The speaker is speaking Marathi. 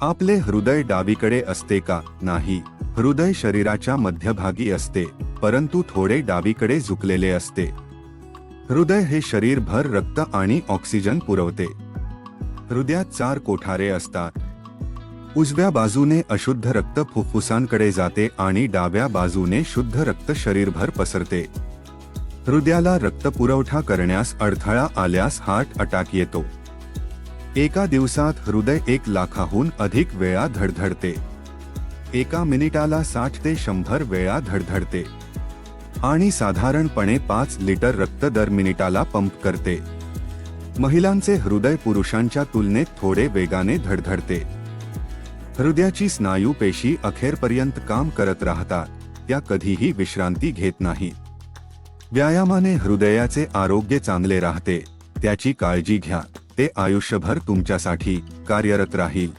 आपले हृदय डावीकडे असते का? नाही. हृदय शरीराच्या मध्यभागी असते, परंतु थोडे डावीकडे झुकलेले असते. हृदय हे शरीरभर रक्त आणि ऑक्सिजन पुरवते. हृदयात 4 कोठारे असतात. उजव्या बाजूने अशुद्ध रक्त फुफ्फुसांकडे जाते आणि डाव्या बाजूने शुद्ध रक्त शरीरभर पसरते. हृदयाला रक्तपुरवठा करण्यास अडथळा आल्यास हार्ट अटॅक येतो. एका दिवसात हृदय 1 लाखाहून अधिक वेळा धडधडते. एका मिनिटाला 60 ते 100 वेळा धडधडते आणि साधारणपणे 5 लिटर रक्त दर मिनिटाला पंप करते. महिलांचे हृदय पुरुषांच्या तुलनेत थोडे वेगाने धडधडते. हृदयाची स्नायू पेशी अखेरपर्यंत काम करत राहतात, त्या कधीही विश्रांती घेत नाहीत. व्यायामाने हृदयाचे आरोग्य चांगले राहते. त्याची काळजी घ्या, ते आयुष्यभर तुमच्यासाठी कार्यरत राहील.